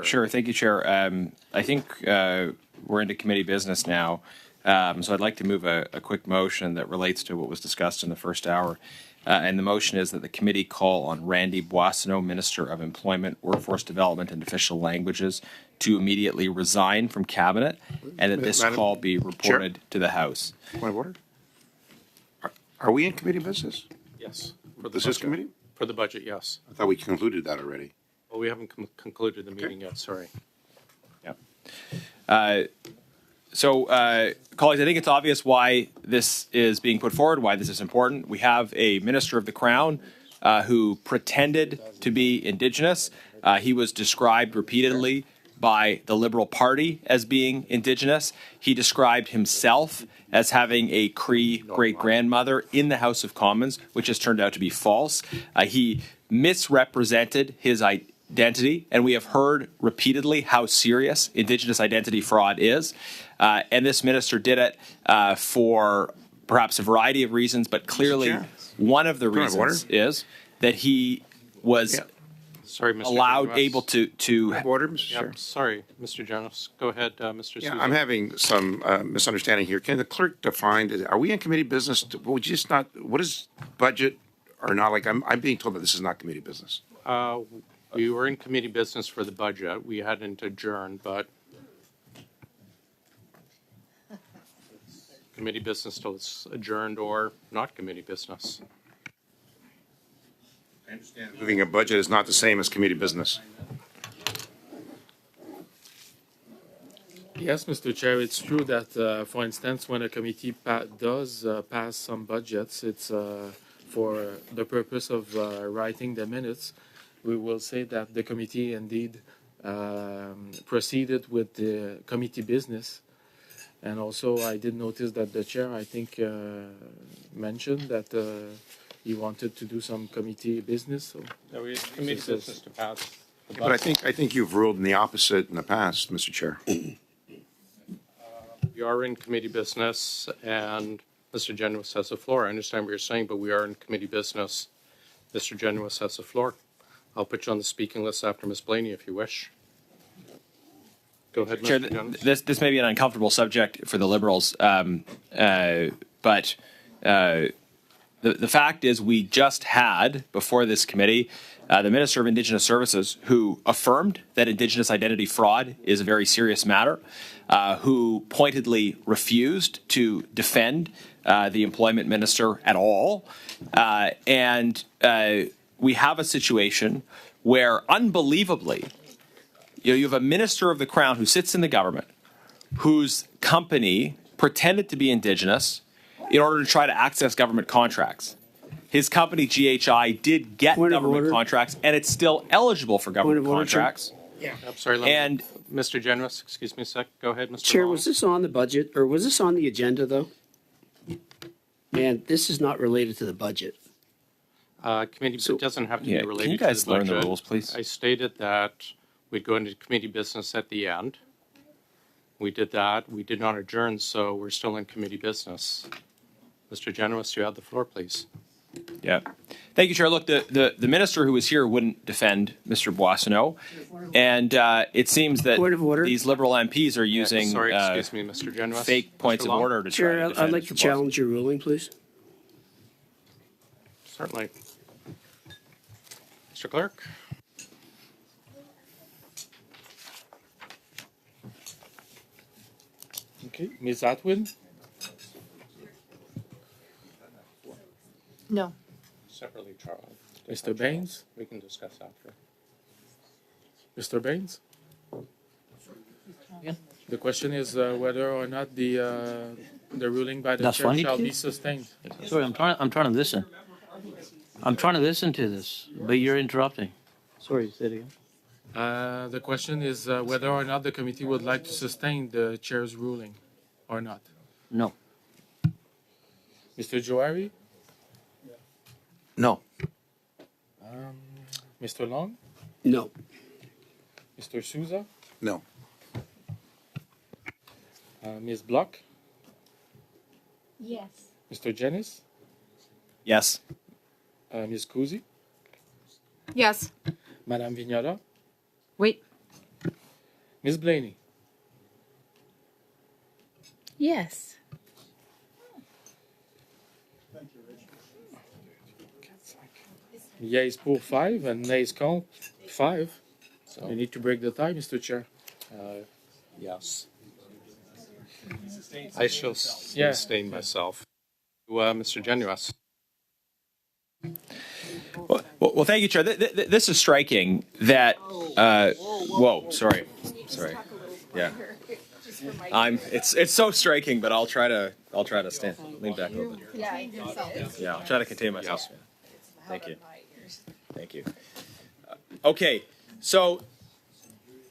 Sure. Thank you, Chair. I think we're into committee business now. So I'd like to move a quick motion that relates to what was discussed in the first hour. And the motion is that the committee call on Randy Boissonnault, Minister of Employment, Workforce Development and Official Languages, to immediately resign from Cabinet, and that this call be reported to the House. Point of order. Are we in committee business? Yes. For the committee? For the budget, yes. I thought we concluded that already. Well, we haven't concluded the meeting yet, sorry. Yeah. So, colleagues, I think it's obvious why this is being put forward, why this is important. We have a Minister of the Crown who pretended to be Indigenous. He was described repeatedly by the Liberal Party as being Indigenous. He described himself as having a Cree great-grandmother in the House of Commons, which has turned out to be false. He misrepresented his identity, and we have heard repeatedly how serious Indigenous identity fraud is. And this minister did it for perhaps a variety of reasons, but clearly one of the reasons is that he was allowed, able to order, Mr. Chair. Sorry, Mr. Jonas. Go ahead, Mr. Yeah, Sousa. I'm having some misunderstanding here. Can the clerk define, are we in committee business? Would you just not, what is budget or not? Like, I'm being told that this is not committee business. We were in committee business for the budget. We hadn't adjourned, but committee business till it's adjourned or not committee business. I understand. Moving a budget is not the same as committee business. Yes, Mr. Chair, it's true that, for instance, when a committee does pass some budgets, it's for the purpose of writing the minutes. We will say that the committee indeed proceeded with the committee business. And also, I did notice that the chair, I think, mentioned that he wanted to do some committee business. So No, we had committee business to pass. But I think you've ruled in the opposite in the past, Mr. Chair. We are in committee business, and Mr. Genuis has the floor. I understand what you're saying, but we are in committee business. Mr. Genuis has the floor. I'll put you on the speaking list after Ms. Blaney if you wish. Go ahead, Chair, Mr. Genuis. this may be an uncomfortable subject for the Liberals, but the fact is we just had, before this committee, the Minister of Indigenous Services, who affirmed that Indigenous identity fraud is a very serious matter, who pointedly refused to defend the employment minister at all. And we have a situation where, unbelievably, you have a Minister of the Crown who sits in the government, whose company pretended to be Indigenous in order to try to access government contracts. His company, GHI, did get government contracts, and it's still eligible for government contracts. Yeah. I'm sorry, and Mr. Genuis, excuse me a sec. Go ahead, Mr. Chair, Long. was this on the budget, or was this on the agenda, though? Man, this is not related to the budget. Committee doesn't have to be related can you guys to the budget. learn the rules, please? I stated that we'd go into committee business at the end. We did that. We did not adjourn, so we're still in committee business. Mr. Genuis, you have the floor, please. Yeah. Thank you, Chair. Look, the minister who was here wouldn't defend Mr. Boissonnault, and it seems that these Liberal MPs are using excuse me, Mr. Genuis. fake points of order to try to defend Chair, I'd like to challenge your ruling, please. Certainly. Mr. Clerk. okay, Ms. Atwood, No. Separately, Charles. Mr. Baines, We can discuss after. Mr. Baines. The question is whether or not the ruling by the chair shall be sustained. Sorry, I'm trying to listen. I'm trying to listen to this, but you're interrupting. Sorry, say it again. The question is whether or not the committee would like to sustain the chair's ruling or not. No. Mr. Johari, No. Mr. Long, No. Mr. Sousa, No. Ms. Block, Yes. Mr. Jennings, Yes. Ms. Kuzi, Yes. Madame Vignola, Wait. Ms. Blaney. Yes. Yeas pour 5 and nays contre 5. You need to break the tie, Mr. Chair. Yes. I shall Yeah. sustain myself. Mr. Genuous. Well, thank you, Chair. This is striking that, whoa, sorry. Yeah. It's so striking, but I'll try to lean back a little bit. Yeah, I'll try to contain myself. Yes. Thank you. Okay, so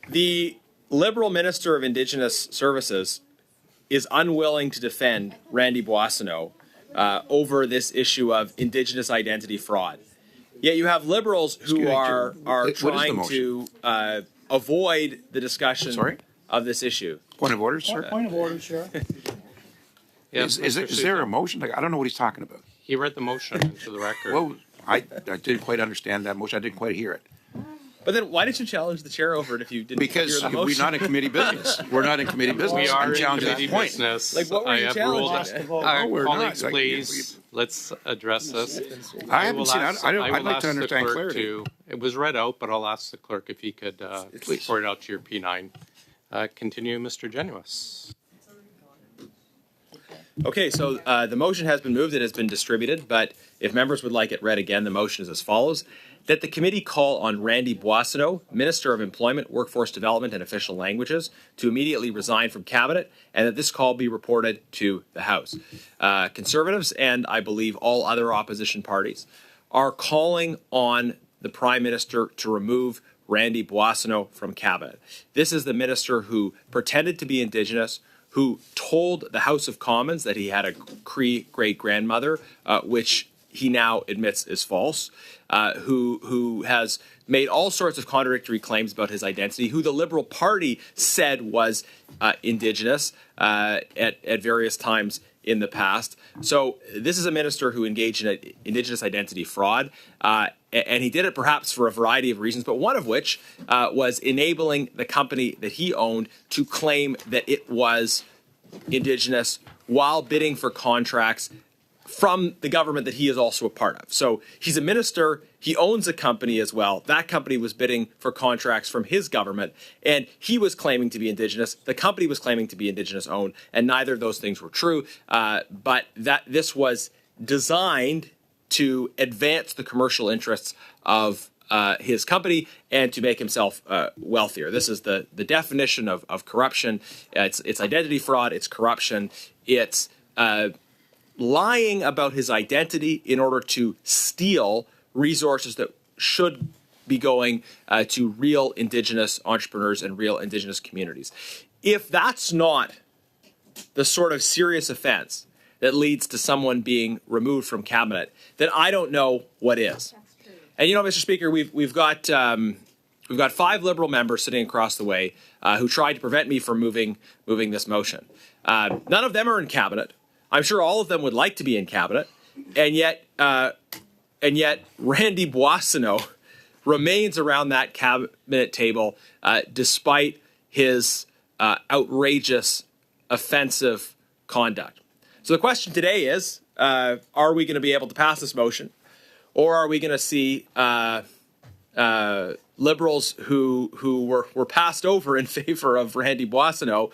the Liberal Minister of Indigenous Services is unwilling to defend Randy Boissonnault over this issue of Indigenous identity fraud. Yet you have Liberals who are What is the trying motion? to avoid the discussion Sorry? of this issue. Point of order, sir? Point of order, Chair. Yes, Is there a motion? Like, I don't know what he's talking about. He read the motion into the record. Well, I didn't quite understand that motion. I didn't quite hear it. But then why didn't you challenge the chair over it if you didn't Because hear the we're motion? not in committee business. We're not in committee business. We are I'm in challenging committee that point. business. Like, what were I you have challenging? ruled. No, we're not. Colleagues, Like, please, let's address this. I haven't seen. ask- I'd will like ask to the understand clerk clarity. It was read out, but I'll ask the clerk if he could Please. report it out to your P9. Continue, Mr. Genuous. Okay, so the motion has been moved. It has been distributed, but if members would like it read again, the motion is as follows. That the committee call on Randy Boissonnault, Minister of Employment, Workforce Development and Official Languages, to immediately resign from Cabinet, and that this call be reported to the House. Conservatives, and I believe all other opposition parties, are calling on the Prime Minister to remove Randy Boissonnault from Cabinet. This is the minister who pretended to be Indigenous, who told the House of Commons that he had a Cree great-grandmother, which he now admits is false, who has made all sorts of contradictory claims about his identity, who the Liberal Party said was Indigenous at various times in the past. So this is a minister who engaged in Indigenous identity fraud, and he did it perhaps for a variety of reasons, but one of which was enabling the company that he owned to claim that it was Indigenous while bidding for contracts from the government that he is also a part of. So he's a minister, he owns a company as well. That company was bidding for contracts from his government, and he was claiming to be Indigenous. The company was claiming to be Indigenous owned, and neither of those things were true. But that this was designed to advance the commercial interests of his company and to make himself wealthier. This is the definition of corruption. It's identity fraud, it's corruption, it's lying about his identity in order to steal resources that should be going to real Indigenous entrepreneurs and real Indigenous communities. If that's not the sort of serious offense that leads to someone being removed from Cabinet, then I don't know what is. And you know, Mr. Speaker, we've got 5 Liberal members sitting across the way who tried to prevent me from moving this motion. None of them are in Cabinet. I'm sure all of them would like to be in Cabinet, and yet Randy Boissonnault remains around that Cabinet table despite his outrageous, offensive conduct. So the question today is, are we going to be able to pass this motion, or are we going to see Liberals who were passed over in favor of Randy Boissonnault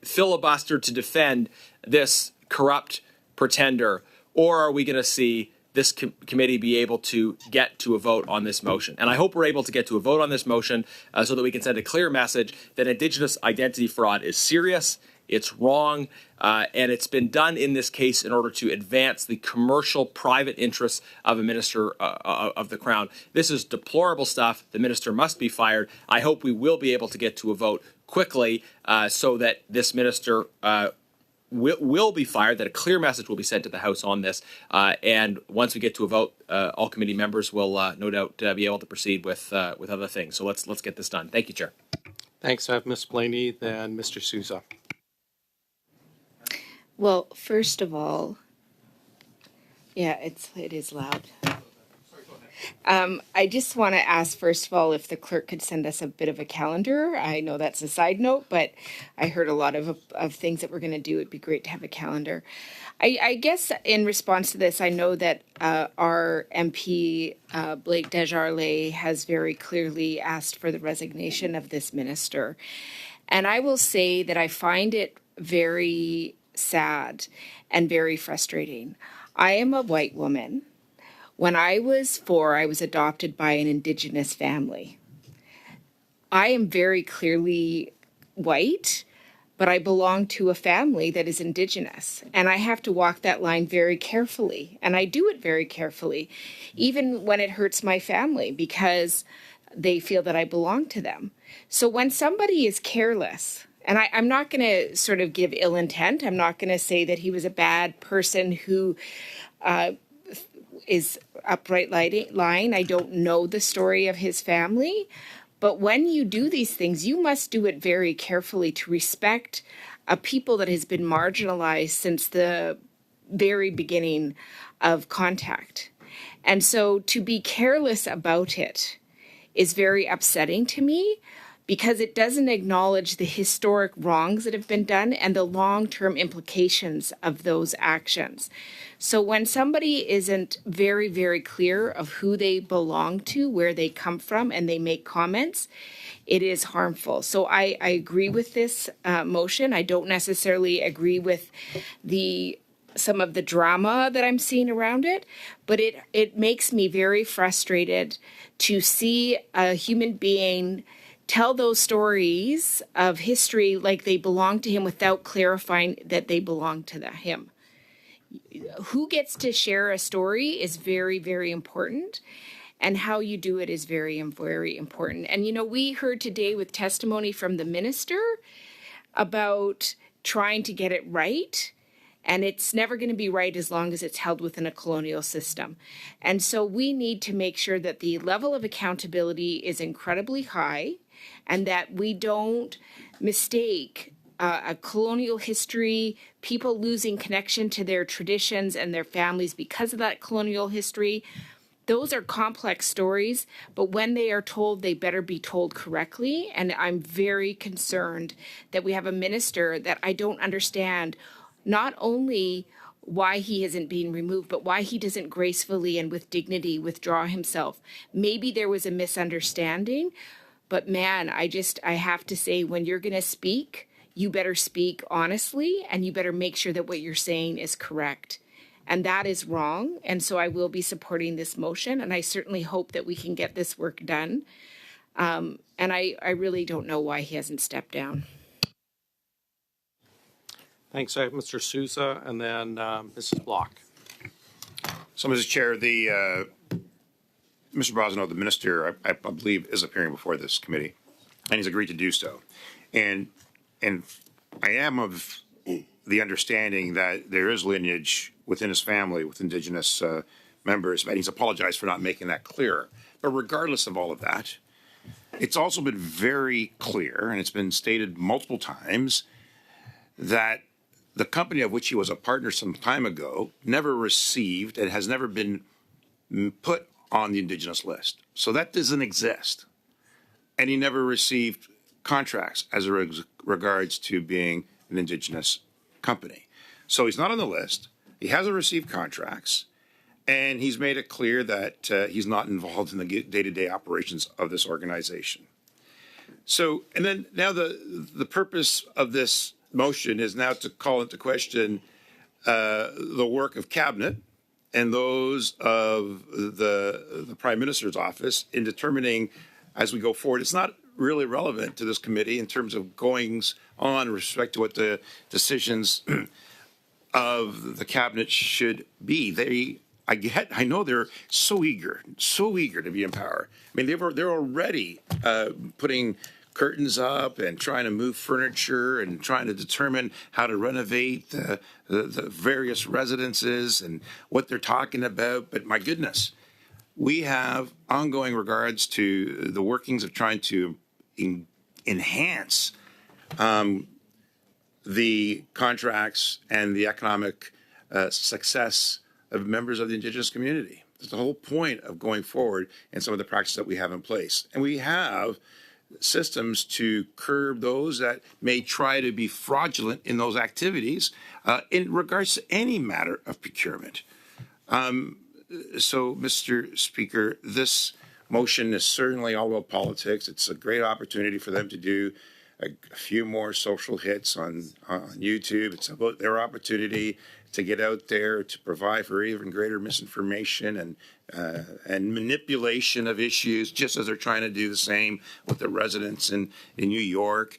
filibuster to defend this corrupt pretender, or are we going to see this committee be able to get to a vote on this motion? And I hope we're able to get to a vote on this motion so that we can send a clear message that Indigenous identity fraud is serious, it's wrong, and it's been done in this case in order to advance the commercial private interests of a minister of the Crown. This is deplorable stuff. The minister must be fired. I hope we will be able to get to a vote quickly so that this minister will be fired, that a clear message will be sent to the House on this. And once we get to a vote, all committee members will no doubt be able to proceed with other things. So let's get this done. Thank you, Chair. Thanks. I have Ms. Blaney, then Mr. Souza. Well, first of all, yeah, it is loud. I just want to ask, first of all, if the clerk could send us a bit of a calendar. I know that's a side note, but I heard a lot of things that we're going to do. It'd be great to have a calendar. I guess in response to this, I know that our MP, Blake Desjardins, has very clearly asked for the resignation of this minister. And I will say that I find it very sad and very frustrating. I am a white woman. When I was 4, I was adopted by an indigenous family. I am very clearly white, but I belong to a family that is indigenous. And I have to walk that line very carefully. And I do it very carefully, even when it hurts my family, because they feel that I belong to them. So when somebody is careless, and I'm not going to sort of give ill intent, I'm not going to say that he was a bad person who is upright lying. I don't know the story of his family. But when you do these things, you must do it very carefully to respect a people that has been marginalized since the very beginning of contact. And so to be careless about it is very upsetting to me, because it doesn't acknowledge the historic wrongs that have been done and the long-term implications of those actions. So when somebody isn't very, very clear of who they belong to, where they come from, and they make comments, it is harmful. So I agree with this motion. I don't necessarily agree with some of the drama that I'm seeing around it, but it makes me very frustrated to see a human being tell those stories of history like they belong to him without clarifying that they belong to him. Who gets to share a story is very, very important, and how you do it is very, very important. And, you know, we heard today with testimony from the minister about trying to get it right, and it's never going to be right as long as it's held within a colonial system. And so we need to make sure that the level of accountability is incredibly high, and that we don't mistake a colonial history, people losing connection to their traditions and their families because of that colonial history. Those are complex stories, but when they are told, they better be told correctly. And I'm very concerned that we have a minister that I don't understand not only why he isn't being removed, but why he doesn't gracefully and with dignity withdraw himself. Maybe there was a misunderstanding, but man, I have to say, when you're going to speak, you better speak honestly, and you better make sure that what you're saying is correct. And that is wrong. And so I will be supporting this motion, and I certainly hope that we can get this work done. And I really don't know why he hasn't stepped down. Thanks. I have Mr. Sousa and then Mrs. Block. So, Mr. Chair, Mr. Boissonnault, the minister, I believe, is appearing before this committee, and he's agreed to do so. And I am of the understanding that there is lineage within his family with indigenous members, and he's apologized for not making that clearer. But regardless of all of that, it's also been very clear, and it's been stated multiple times, that the company of which he was a partner some time ago never received and has never been put on the indigenous list. So that doesn't exist. And he never received contracts as regards to being an indigenous company. So he's not on the list. He hasn't received contracts. And he's made it clear that he's not involved in the day-to-day operations of this organization. So, and then now the purpose of this motion is now to call into question the work of cabinet and those of the Prime Minister's office in determining as we go forward. It's not really relevant to this committee in terms of goings on with respect to what the decisions of the cabinet should be. I know they're so eager to be in power. I mean, they're already putting curtains up and trying to move furniture and trying to determine how to renovate the various residences and what they're talking about. But my goodness, we have ongoing regards to the workings of trying to enhance the contracts and the economic success of members of the indigenous community. That's the whole point of going forward and some of the practices that we have in place. And we have systems to curb those that may try to be fraudulent in those activities in regards to any matter of procurement. So, Mr. Speaker, this motion is certainly all about politics. It's a great opportunity for them to do a few more social hits on YouTube. It's about their opportunity to get out there to provide for even greater misinformation and manipulation of issues, just as they're trying to do the same with the residents in New York.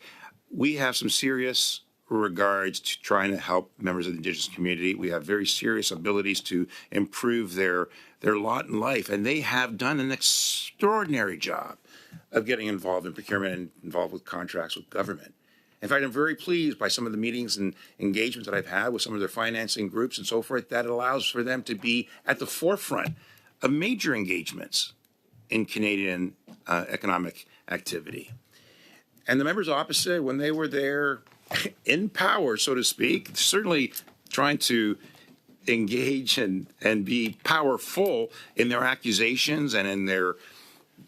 We have some serious regards to trying to help members of the Indigenous community. We have very serious abilities to improve their lot in life, and they have done an extraordinary job of getting involved in procurement and involved with contracts with government. In fact, I'm very pleased by some of the meetings and engagements that I've had with some of their financing groups and so forth. That allows for them to be at the forefront of major engagements in Canadian economic activity. And the members opposite, when they were there in power, so to speak, certainly trying to engage and be powerful in their accusations and in their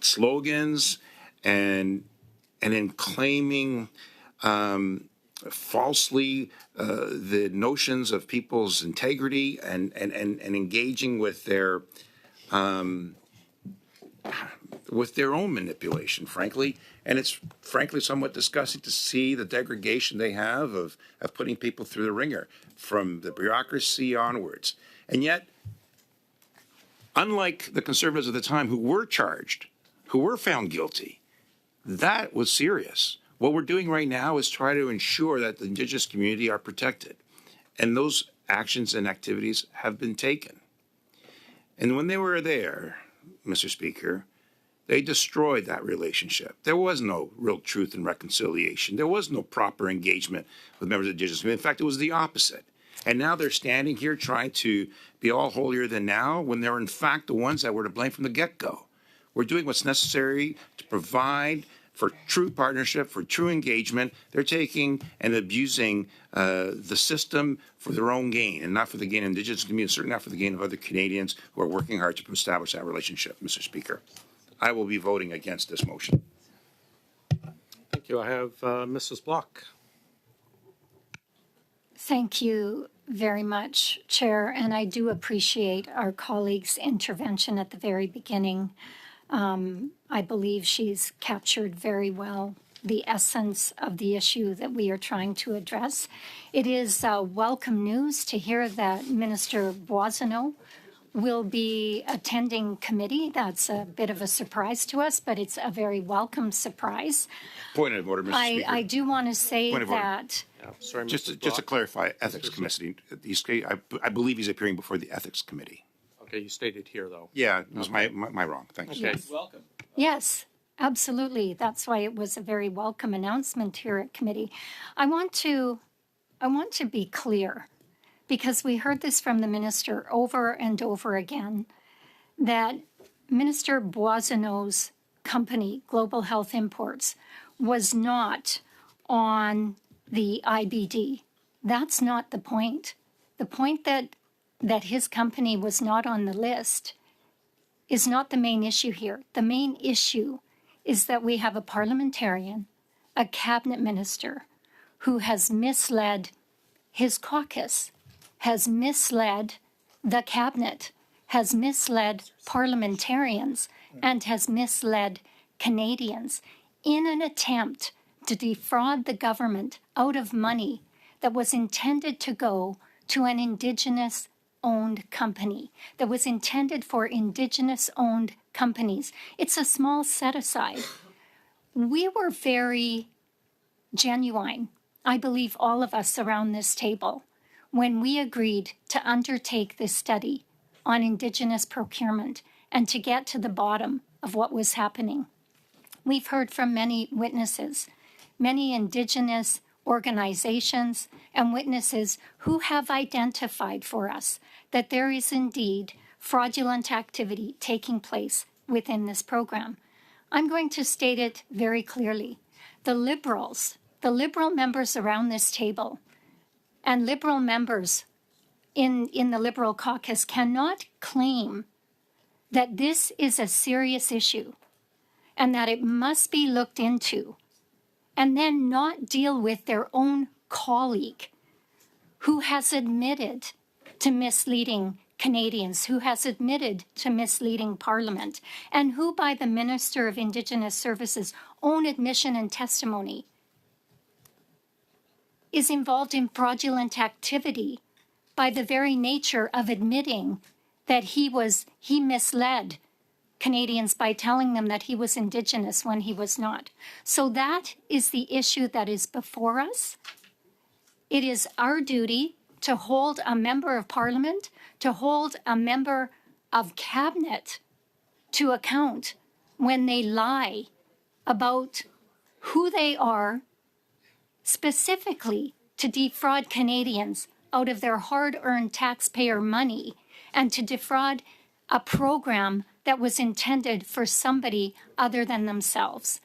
slogans and in claiming falsely the notions of people's integrity and engaging with their own manipulation, frankly. And it's frankly somewhat disgusting to see the degradation they have of putting people through the ringer from the bureaucracy onwards. And yet, unlike the Conservatives at the time who were charged, who were found guilty, that was serious. What we're doing right now is try to ensure that the Indigenous community are protected. And those actions and activities have been taken. And when they were there, Mr. Speaker, they destroyed that relationship. There was no real truth and reconciliation. There was no proper engagement with members of the Indigenous community. In fact, it was the opposite. And now they're standing here trying to be all holier than thou when they're in fact the ones that were to blame from the get-go. We're doing what's necessary to provide for true partnership, for true engagement. They're taking and abusing the system for their own gain and not for the gain of Indigenous communities, certainly not for the gain of other Canadians who are working hard to establish that relationship, Mr. Speaker. I will be voting against this motion. Thank you. I have Mrs. Block. Thank you very much, Chair, and I do appreciate our colleague's intervention at the very beginning. I believe she's captured very well the essence of the issue that we are trying to address. It is welcome news to hear that Minister Boissonnault will be attending committee. That's a bit of a surprise to us, but it's a very welcome surprise. Point of order, Mr. Speaker. I do want to say that. Yeah, sorry, Just to clarify, Ethics Committee. I believe he's appearing before the Ethics Committee. Okay, you stated here, though. Yeah, it was my wrong. Thanks. Okay. Yes. Welcome. Yes, absolutely. That's why it was a very welcome announcement here at committee. I want to be clear, because we heard this from the minister over and over again, that Minister Boissonnault's company, Global Health Imports, was not on the IBD. That's not the point. The point that his company was not on the list is not the main issue here. The main issue is that we have a parliamentarian, a cabinet minister, who has misled his caucus, has misled the cabinet, has misled parliamentarians, and has misled Canadians in an attempt to defraud the government out of money that was intended to go to an Indigenous-owned company, that was intended for Indigenous-owned companies. It's a small set-aside. We were very genuine, I believe all of us around this table, when we agreed to undertake this study on Indigenous procurement and to get to the bottom of what was happening. We've heard from many witnesses, many Indigenous organizations and witnesses who have identified for us that there is indeed fraudulent activity taking place within this program. I'm going to state it very clearly. The Liberal members around this table and Liberal members in the Liberal caucus cannot claim that this is a serious issue and that it must be looked into, and then not deal with their own colleague who has admitted to misleading Canadians, who has admitted to misleading Parliament, and who, by the Minister of Indigenous Services' own admission and testimony, is involved in fraudulent activity by the very nature of admitting that he misled Canadians by telling them that he was Indigenous when he was not. So that is the issue that is before us. It is our duty to hold a member of Parliament, to hold a member of Cabinet to account when they lie about who they are, specifically to defraud Canadians out of their hard-earned taxpayer money and to defraud a program that was intended for somebody other than themselves.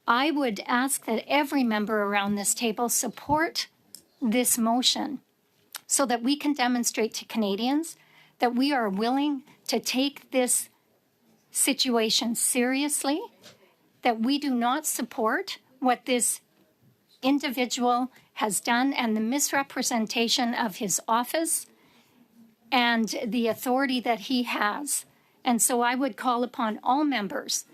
I would ask that every member around this table support this motion so that we can demonstrate to Canadians that we are willing to take this situation seriously, that we do not support what this individual has done and the misrepresentation of his office and the authority that he has. And so I would call upon all members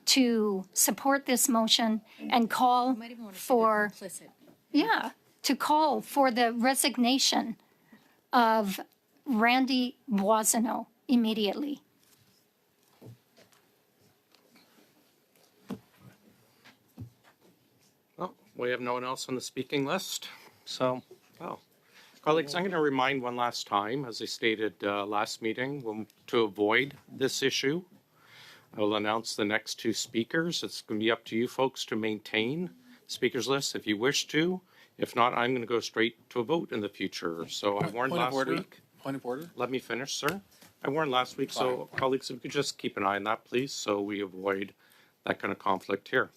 to support this motion and call for, to call for the resignation of Randy Boissonnault immediately. Well, we have no one else on the speaking list. So, colleagues, I'm going to remind one last time, as I stated last meeting, to avoid this issue. I will announce the next two speakers. It's going to be up to you folks to maintain speakers list if you wish to. If not, I'm going to go straight to a vote in the future. So I warned last week. Point of order. Let me finish, sir. I warned last week, so colleagues, if you could just keep an eye on that, please, so we avoid that kind of conflict here.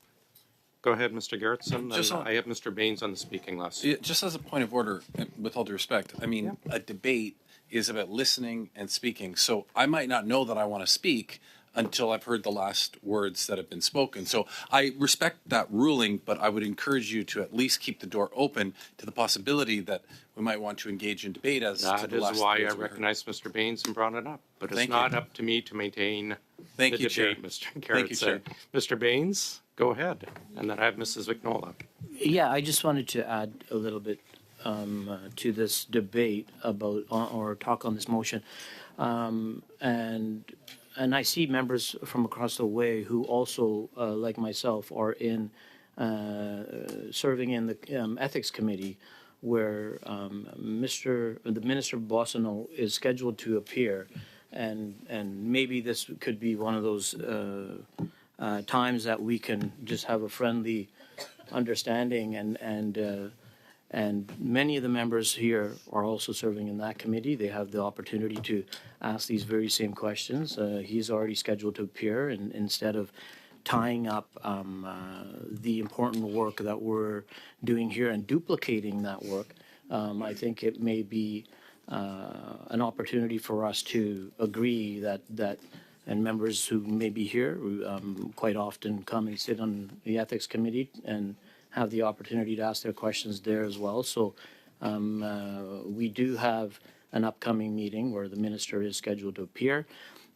Go ahead, Mr. Gerritsen. I have Mr. Baines on the speaking list. Yeah, just as a point of order, with all due respect, I mean, a debate is about listening and speaking. So I might not know that I want to speak until I've heard the last words that have been spoken. So I respect that ruling, but I would encourage you to at least keep the door open to the possibility that we might want to engage in debate as to the last words. That is why I recognized Mr. Baines and brought it up. But it's not up to me to maintain the debate, Chair. Mr. Gerritsen. Mr. Baines, go ahead. And then I have Mrs. Vignolo. Yeah, I just wanted to add a little bit to this debate about or talk on this motion. And I see members from across the way who also, like myself, are in serving in the Ethics Committee, where the Minister Boissonnault is scheduled to appear, and maybe this could be one of those times that we can just have a friendly understanding, and many of the members here are also serving in that committee. They have the opportunity to ask these very same questions. He's already scheduled to appear, and instead of tying up the important work that we're doing here and duplicating that work, I think it may be an opportunity for us to agree that and members who may be here quite often come and sit on the Ethics Committee and have the opportunity to ask their questions there as well. So we do have an upcoming meeting where the minister is scheduled to appear.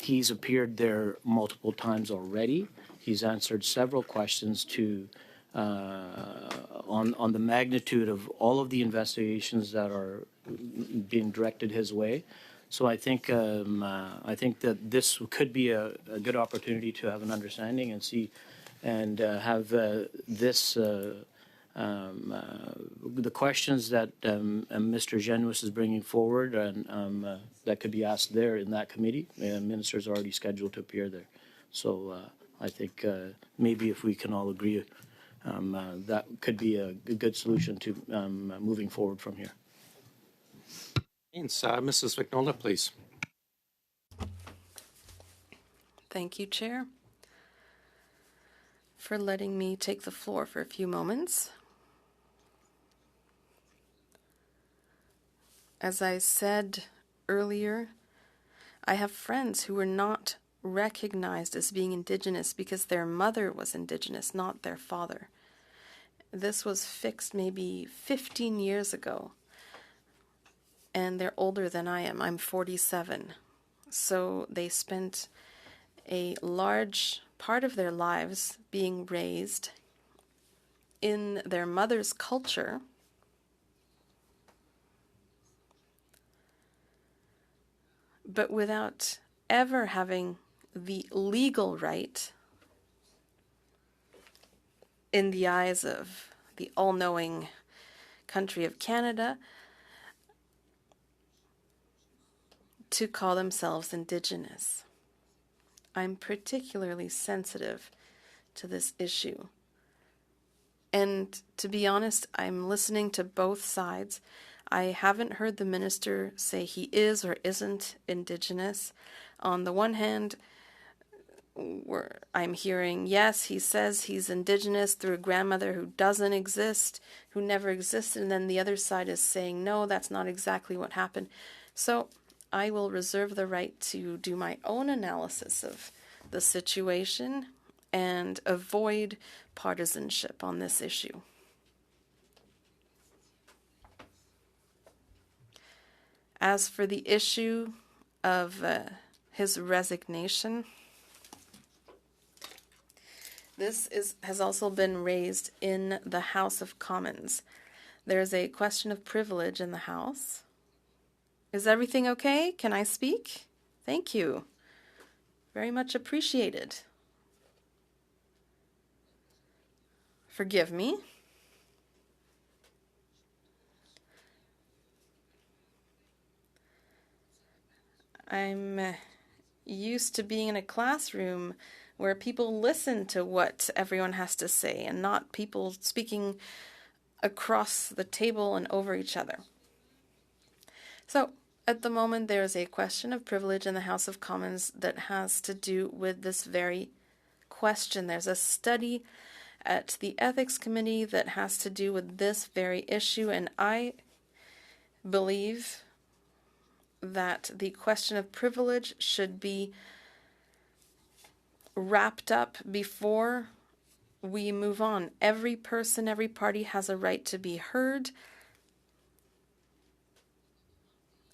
He's appeared there multiple times already. He's answered several questions on the magnitude of all of the investigations that are being directed his way. So I think that this could be a good opportunity to have an understanding and see and have this the questions that Mr. Genuis is bringing forward and that could be asked there in that committee. Minister is already scheduled to appear there. So I think maybe if we can all agree, that could be a good solution to moving forward from here. Mrs. Vignolo, please. Thank you, Chair, for letting me take the floor for a few moments. As I said earlier, I have friends who were not recognized as being Indigenous because their mother was Indigenous, not their father. This was fixed maybe 15 years ago, and they're older than I am. I'm 47. So they spent a large part of their lives being raised in their mother's culture, but without ever having the legal right in the eyes of the all-knowing country of Canada to call themselves Indigenous. I'm particularly sensitive to this issue. And to be honest, I'm listening to both sides. I haven't heard the minister say he is or isn't Indigenous. On the one hand, I'm hearing, yes, he says he's Indigenous through a grandmother who doesn't exist, who never existed, and then the other side is saying, no, that's not exactly what happened. So I will reserve the right to do my own analysis of the situation and avoid partisanship on this issue. As for the issue of his resignation, this has also been raised in the House of Commons. There's a question of privilege in the House. Is everything okay? Can I speak? Thank you. Very much appreciated. Forgive me. I'm used to being in a classroom where people listen to what everyone has to say and not people speaking across the table and over each other. So, at the moment, there is a question of privilege in the House of Commons that has to do with this very question. There's a study at the Ethics Committee that has to do with this very issue, and I believe that the question of privilege should be wrapped up before we move on. Every person, every party has a right to be heard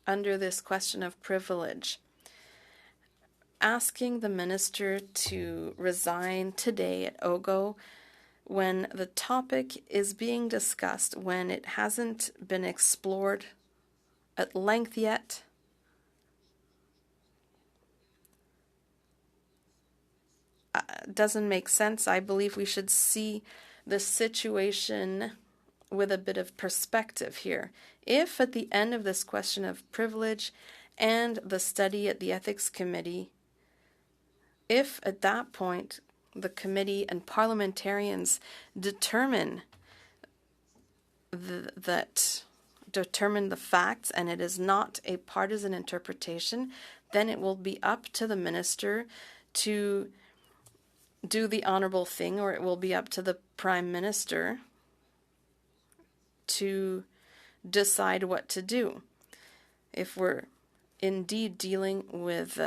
under this question of privilege. Asking the minister to resign today at OGO when the topic is being discussed, when it hasn't been explored at length yet, doesn't make sense. I believe we should see the situation with a bit of perspective here. If at the end of this question of privilege and the study at the Ethics Committee, if at that point the committee and parliamentarians determine determine the facts and it is not a partisan interpretation, then it will be up to the minister to do the honorable thing, or it will be up to the Prime Minister to decide what to do. If we're indeed dealing with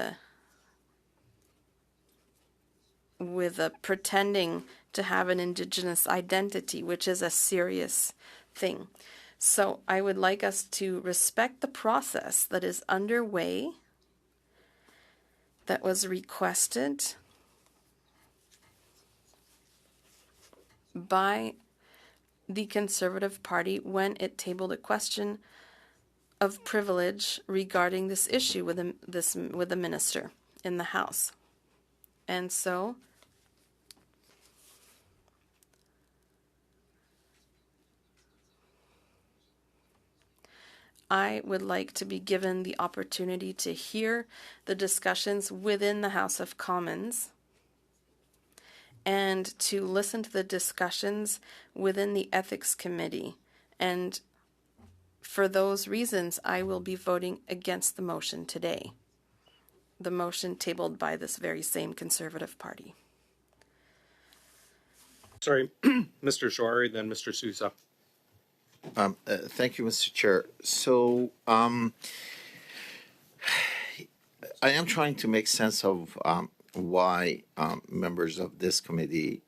pretending to have an Indigenous identity, which is a serious thing. So I would like us to respect the process that is underway, that was requested by the Conservative Party when it tabled a question of privilege regarding this issue with the minister in the House. And so I would like to be given the opportunity to hear the discussions within the House of Commons and to listen to the discussions within the Ethics Committee. And for those reasons, I will be voting against the motion today. The motion tabled by this very same Conservative Party. Sorry, Mr. Jory, then Mr. Sousa. Thank you, Mr. Chair. So, I am trying to make sense of why members of this committee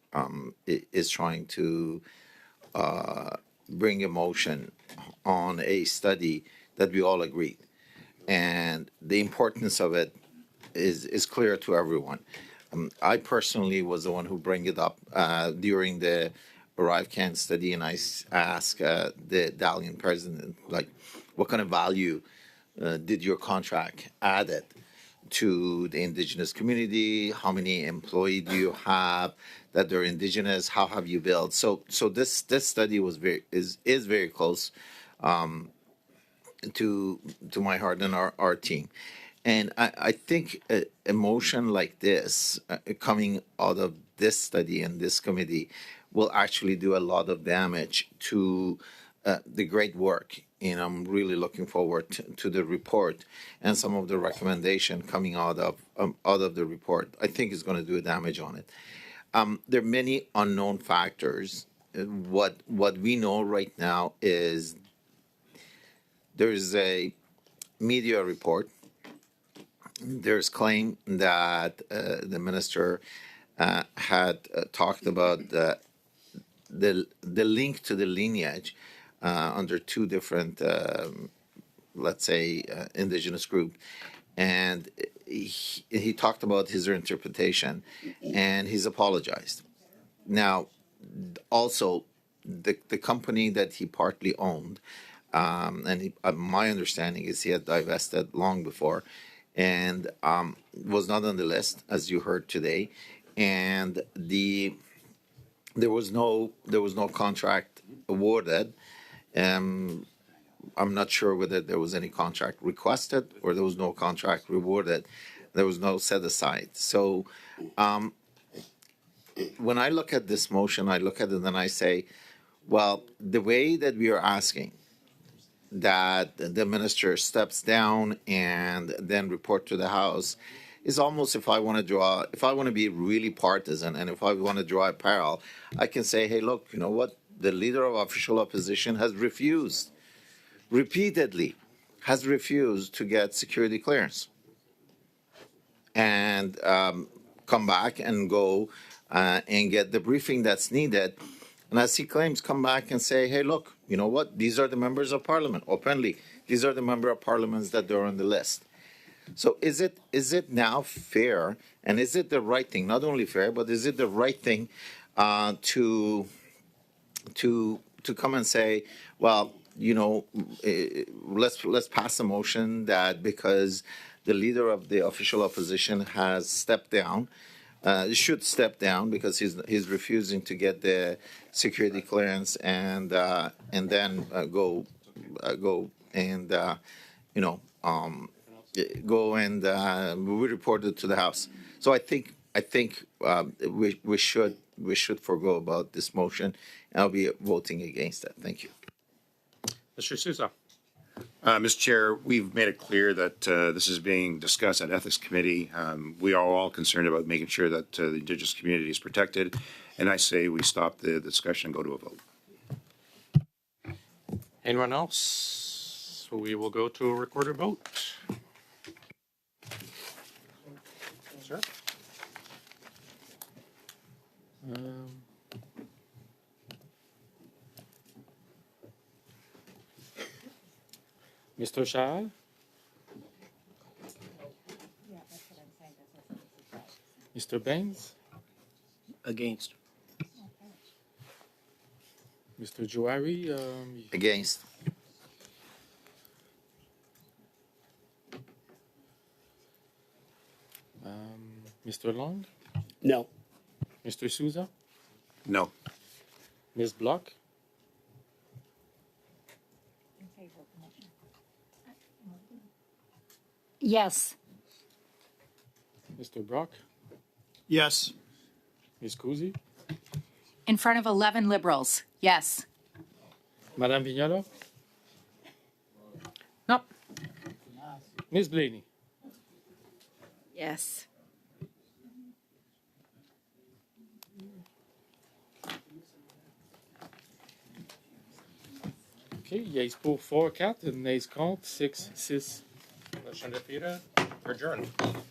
is trying to bring a motion on a study that we all agreed. And the importance of it is clear to everyone. I personally was the one who bring it up during the ArriveCan study, and I asked the Dalian president, like, what kind of value did your contract added to the indigenous community? How many employees do you have that they're indigenous? How have you built? So this study was is very close to my heart and our team. And I think a motion like this coming out of this study and this committee will actually do a lot of damage to the great work. And I'm really looking forward to the report and some of the recommendation coming out of the report. I think is going to do damage on it. There are many unknown factors. What we know right now is there's a media report. There's claim that the minister had talked about the link to the lineage under two different, let's say, indigenous group, and he talked about his interpretation, and he's apologized. Now, also, the company that he partly owned, and my understanding is he had divested long before, and was not on the list, as you heard today, and there was no contract awarded. I'm not sure whether there was any contract requested or there was no contract rewarded. There was no set aside. So when I look at this motion, I look at it and I say, well, the way that we are asking that the minister steps down and then report to the House is almost, if I want to be really partisan, and if I want to draw a parallel, I can say, hey, look, you know what? The leader of official opposition has refused, repeatedly, has refused to get security clearance and come back and go and get the briefing that's needed. And as he claims, come back and say, hey, look, you know what? These are the members of parliament, openly. These are the member of parliaments that are on the list. So is it now fair, and is it the right thing? Not only fair, but is it the right thing to come and say, well, you know, let's pass a motion that because the leader of the official opposition has stepped down, should step down because he's refusing to get the security clearance and then go and go and we report it to the House. So I think we should forego about this motion. I'll be voting against that. Thank you. Mr. Sousa. Mr. Chair, we've made it clear that this is being discussed at Ethics Committee. We are all concerned about making sure that the Indigenous community is protected, and I say we stop the discussion and go to a vote. Anyone else? So we will go to a recorded vote. Sir? Mr. Shah? Mr. Baines? Against. Mr. Jouari? Against. Mr. Long? No. Mr. Sousa? No. Ms. Block? Yes. Mr. Brock? Yes. Ms. Kuzi? In front of 11 Liberals, yes. Madame Vignola? No. Ms. Blaney? Yes. OK, yeas pour 4, 4, nays contre, 6, 6. Motion defeated. Adjourned.